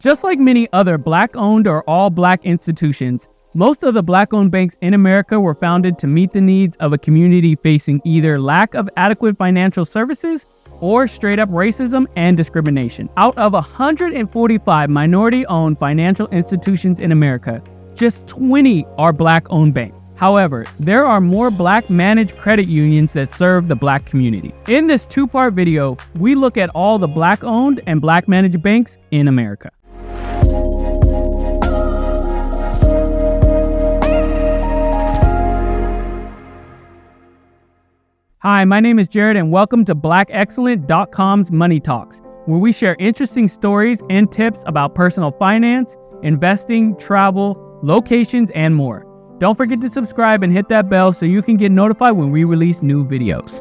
Just like many other Black-owned or all-Black institutions, most of the Black-owned banks in America were founded to meet the needs of a community facing either lack of adequate financial services or straight-up racism and discrimination. Out of 145 minority-owned financial institutions in America, just 20 are Black-owned banks. However, there are more Black-managed credit unions that serve the Black community. In this two-part video, we look at all the Black-owned and Black-managed banks in America. Hi, my name is Jared and welcome to BlackExcellent.com's Money Talks, where we share interesting stories and tips about personal finance, investing, travel, locations, and more. Don't forget to subscribe and hit that bell so you can get notified when we release new videos.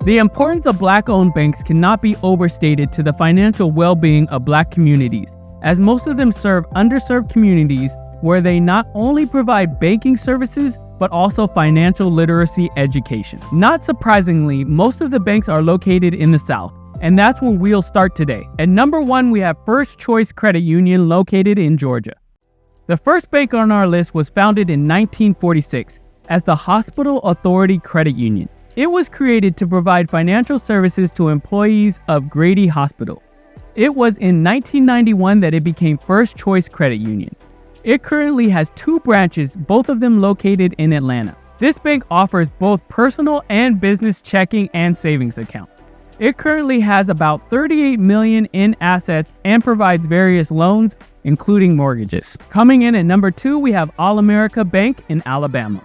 The importance of Black-owned banks cannot be overstated to the financial well-being of Black communities, as most of them serve underserved communities where they not only provide banking services, but also financial literacy education. Not surprisingly, most of the banks are located in the South, and that's where we'll start today. At number 1, we have First Choice Credit Union located in Georgia. The first bank on our list was founded in 1946 as the Hospital Authority Credit Union. It was created to provide financial services to employees of Grady Hospital. It was in 1991 that it became First Choice Credit Union. It currently has 2 branches, both of them located in Atlanta. This bank offers both personal and business checking and savings accounts. It currently has about $38 million in assets and provides various loans, including mortgages. Coming in at number 2, we have All America Bank in Alabama.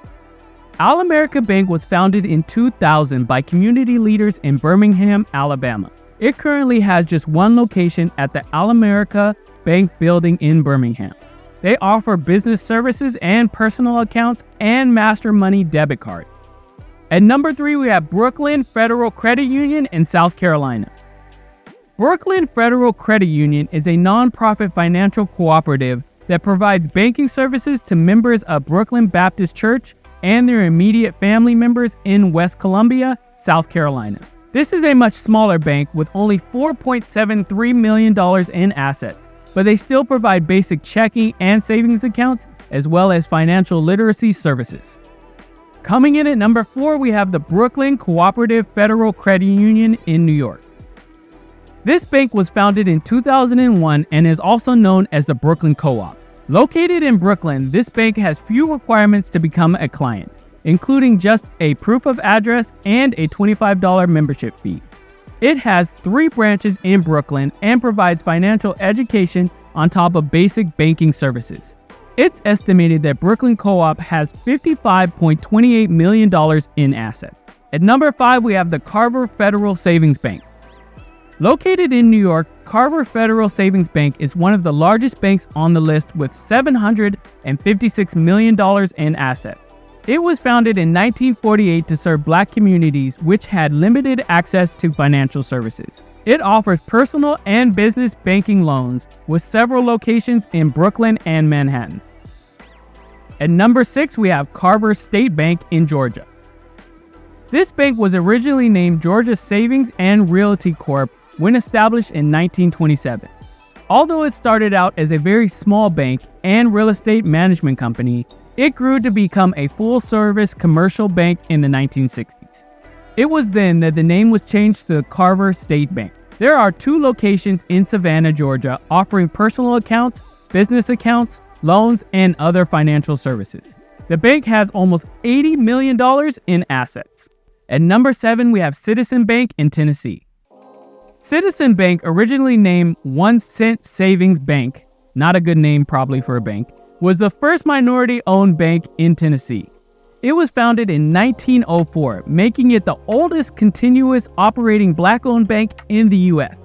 All America Bank was founded in 2000 by community leaders in Birmingham, Alabama. It currently has just one location at the All America Bank building in Birmingham. They offer business services and personal accounts and Master Money debit cards. At number 3, we have Brooklyn Federal Credit Union in South Carolina. Brooklyn Federal Credit Union is a nonprofit financial cooperative that provides banking services to members of Brooklyn Baptist Church and their immediate family members in West Columbia, South Carolina. This is a much smaller bank with only $4.73 million in assets, but they still provide basic checking and savings accounts as well as financial literacy services. Coming in at number 4, we have the Brooklyn Cooperative Federal Credit Union in New York. This bank was founded in 2001 and is also known as the Brooklyn Co-op. Located in Brooklyn, this bank has few requirements to become a client, including just a proof of address and a $25 membership fee. It has 3 branches in Brooklyn and provides financial education on top of basic banking services. It's estimated that Brooklyn Co-op has $55.28 million in assets. At number 5, we have the Carver Federal Savings Bank. Located in New York, Carver Federal Savings Bank is one of the largest banks on the list with $756 million in assets. It was founded in 1948 to serve Black communities which had limited access to financial services. It offers personal and business banking loans with several locations in Brooklyn and Manhattan. At number 6, we have Carver State Bank in Georgia. This bank was originally named Georgia Savings and Realty Corp. When established in 1927. Although it started out as a very small bank and real estate management company, it grew to become a full-service commercial bank in the 1960s. It was then that the name was changed to the Carver State Bank. There are 2 locations in Savannah, Georgia, offering personal accounts, business accounts, loans, and other financial services. The bank has almost $80 million in assets. At number 7, we have Citizen Bank in Tennessee. Citizen Bank, originally named 1 Cent Savings Bank, not a good name probably for a bank, was the first minority-owned bank in Tennessee. It was founded in 1904, making it the oldest continuous operating Black-owned bank in the U.S.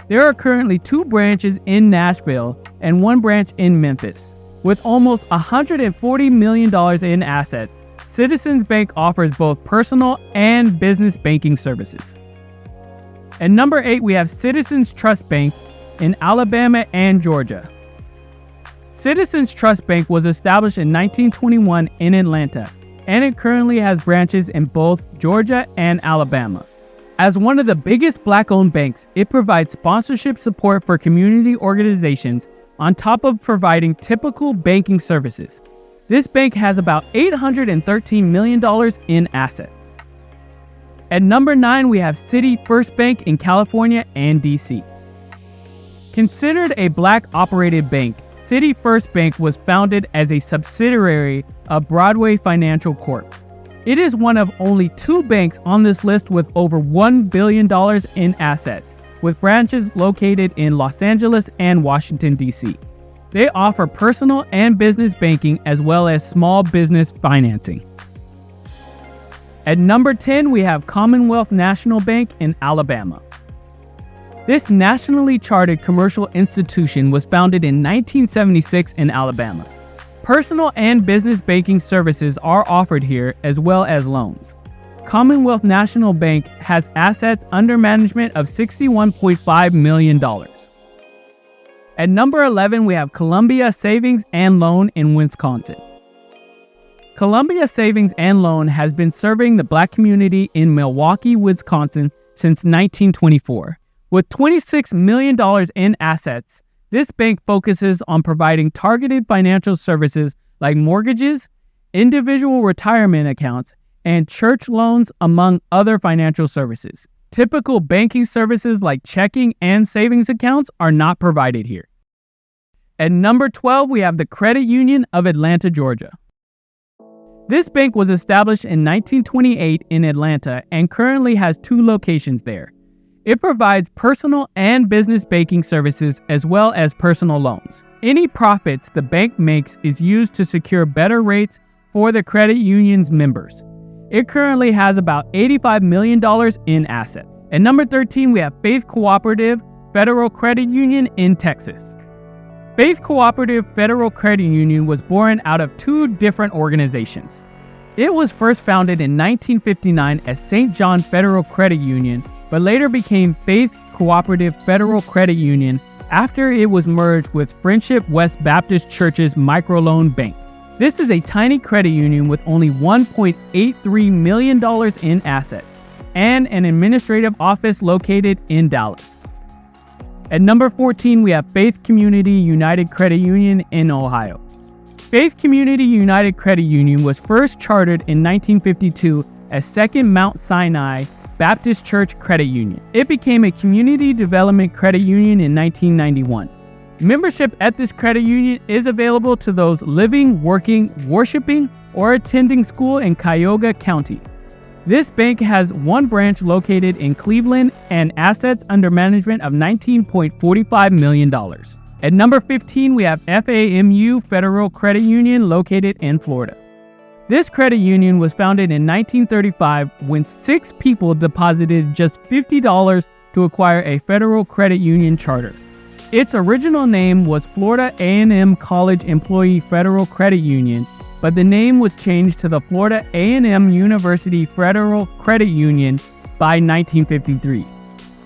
There are currently 2 branches in Nashville and 1 branch in Memphis. With almost $140 million in assets, Citizens Bank offers both personal and business banking services. At number 8, we have Citizens Trust Bank in Alabama and Georgia. Citizens Trust Bank was established in 1921 in Atlanta and it currently has branches in both Georgia and Alabama. As one of the biggest Black-owned banks, it provides sponsorship support for community organizations on top of providing typical banking services. This bank has about $813 million in assets. At number 9, we have City First Bank in California and DC. Considered a Black-operated bank, City First Bank was founded as a subsidiary of Broadway Financial Corp. It is one of only 2 banks on this list with over $1 billion in assets, with branches located in Los Angeles and Washington, D.C. They offer personal and business banking as well as small business financing. At number 10, we have Commonwealth National Bank in Alabama. This nationally chartered commercial institution was founded in 1976 in Alabama. Personal and business banking services are offered here as well as loans. Commonwealth National Bank has assets under management of $61.5 million. At number 11, we have Columbia Savings and Loan in Wisconsin. Columbia Savings and Loan has been serving the Black community in Milwaukee, Wisconsin since 1924. With $26 million in assets, this bank focuses on providing targeted financial services like mortgages, individual retirement accounts, and church loans, among other financial services. Typical banking services like checking and savings accounts are not provided here. At number 12, we have the Credit Union of Atlanta, Georgia. This bank was established in 1928 in Atlanta and currently has 2 locations there. It provides personal and business banking services as well as personal loans. Any profits the bank makes is used to secure better rates for the credit union's members. It currently has about $85 million in assets. At number 13, we have Faith Cooperative Federal Credit Union in Texas. Faith Cooperative Federal Credit Union was born out of 2 different organizations. It was first founded in 1959 as St. John Federal Credit Union, but later became Faith Cooperative Federal Credit Union after it was merged with Friendship West Baptist Church's Microloan Bank. This is a tiny credit union with only $1.83 million in assets and an administrative office located in Dallas. At number 14, we have Faith Community United Credit Union in Ohio. Faith Community United Credit Union was first chartered in 1952 as Second Mount Sinai Baptist Church Credit Union. It became a community development credit union in 1991. Membership at this credit union is available to those living, working, worshiping, or attending school in Cuyahoga County. This bank has 1 branch located in Cleveland and assets under management of $19.45 million. At number 15, we have FAMU Federal Credit Union located in Florida. This credit union was founded in 1935 when 6 people deposited just $50 to acquire a federal credit union charter. Its original name was Florida A&M College Employee Federal Credit Union, but the name was changed to the Florida A&M University Federal Credit Union by 1953.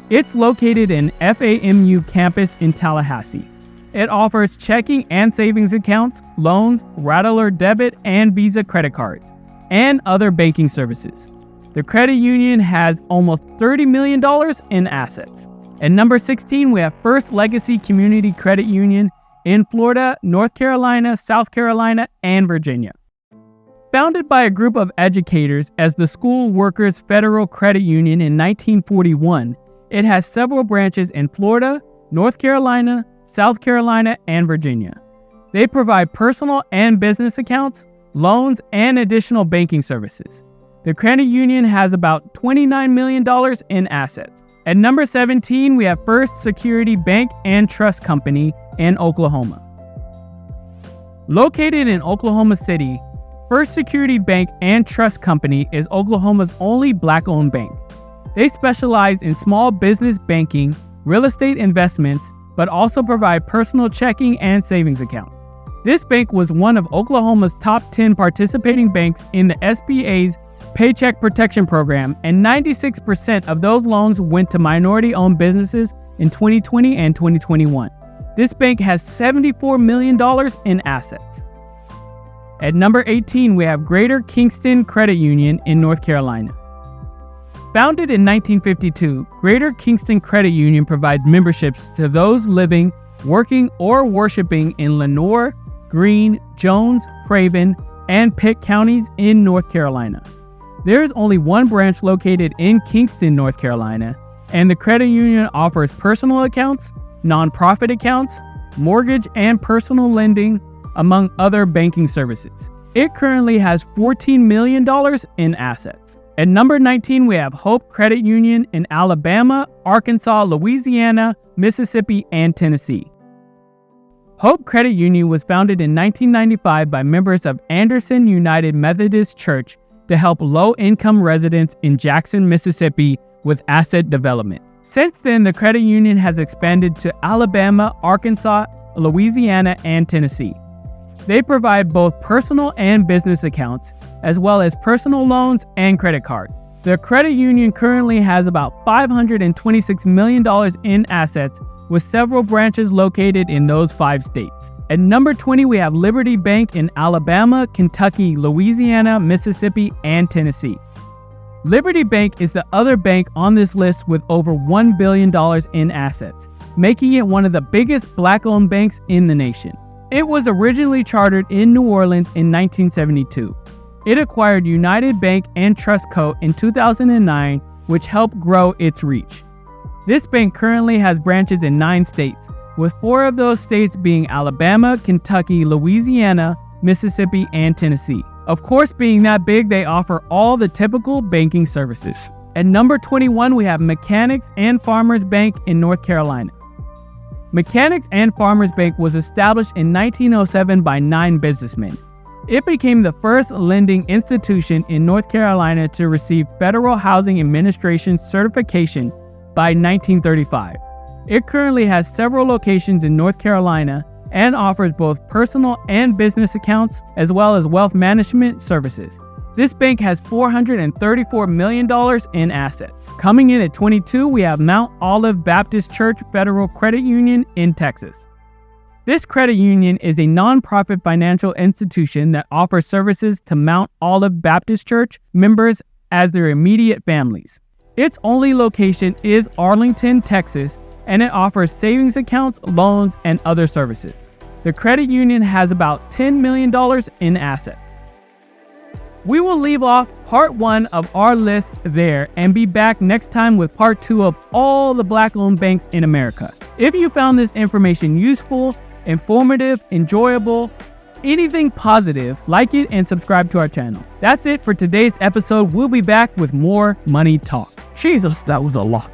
It's located in FAMU campus in Tallahassee. It offers checking and savings accounts, loans, Rattler debit and Visa credit cards, and other banking services. The credit union has almost $30 million in assets. At number 16, we have First Legacy Community Credit Union in Florida, North Carolina, South Carolina, and Virginia. Founded by a group of educators as the School Workers Federal Credit Union in 1941, it has several branches in Florida, North Carolina, South Carolina, and Virginia. They provide personal and business accounts, loans, and additional banking services. The credit union has about $29 million in assets. At number 17, we have First Security Bank and Trust Company in Oklahoma. Located in Oklahoma City, First Security Bank and Trust Company is Oklahoma's only Black-owned bank. They specialize in small business banking, real estate investments, but also provide personal checking and savings accounts. This bank was one of Oklahoma's top 10 participating banks in the SBA's Paycheck Protection Program, and 96% of those loans went to minority-owned businesses in 2020 and 2021. This bank has $74 million in assets. At number 18, we have Greater Kingston Credit Union in North Carolina. Founded in 1952, Greater Kingston Credit Union provides memberships to those living, working, or worshiping in Lenoir, Greene, Jones, Craven, and Pitt counties in North Carolina. There is only one branch located in Kingston, North Carolina, and the credit union offers personal accounts, nonprofit accounts, mortgage and personal lending, among other banking services. It currently has $14 million in assets. At number 19, we have Hope Credit Union in Alabama, Arkansas, Louisiana, Mississippi, and Tennessee. Hope Credit Union was founded in 1995 by members of Anderson United Methodist Church to help low-income residents in Jackson, Mississippi with asset development. Since then, the credit union has expanded to Alabama, Arkansas, Louisiana, and Tennessee. They provide both personal and business accounts, as well as personal loans and credit cards. The credit union currently has about $526 million in assets, with several branches located in those 5 states. At number 20, we have Liberty Bank in Alabama, Kentucky, Louisiana, Mississippi, and Tennessee. Liberty Bank is the other bank on this list with over $1 billion in assets, making it one of the biggest Black-owned banks in the nation. It was originally chartered in New Orleans in 1972. It acquired United Bank and Trust Co. in 2009, which helped grow its reach. This bank currently has branches in 9 states, with 4 of those states being Alabama, Kentucky, Louisiana, Mississippi, and Tennessee. Of course, being that big, they offer all the typical banking services. At number 21, we have Mechanics and Farmers Bank in North Carolina. Mechanics and Farmers Bank was established in 1907 by 9 businessmen. It became the first lending institution in North Carolina to receive Federal Housing Administration certification by 1935. It currently has several locations in North Carolina and offers both personal and business accounts, as well as wealth management services. This bank has $434 million in assets. Coming in at 22, we have Mount Olive Baptist Church Federal Credit Union in Texas. This credit union is a nonprofit financial institution that offers services to Mount Olive Baptist Church members as their immediate families. Its only location is Arlington, Texas, and it offers savings accounts, loans, and other services. The credit union has about $10 million in assets. We will leave off part 1 of our list there and be back next time with part 2 of all the Black-owned banks in America. If you found this information useful, informative, enjoyable, anything positive, like it and subscribe to our channel. That's it for today's episode. We'll be back with more money talk. Jesus, that was a lot.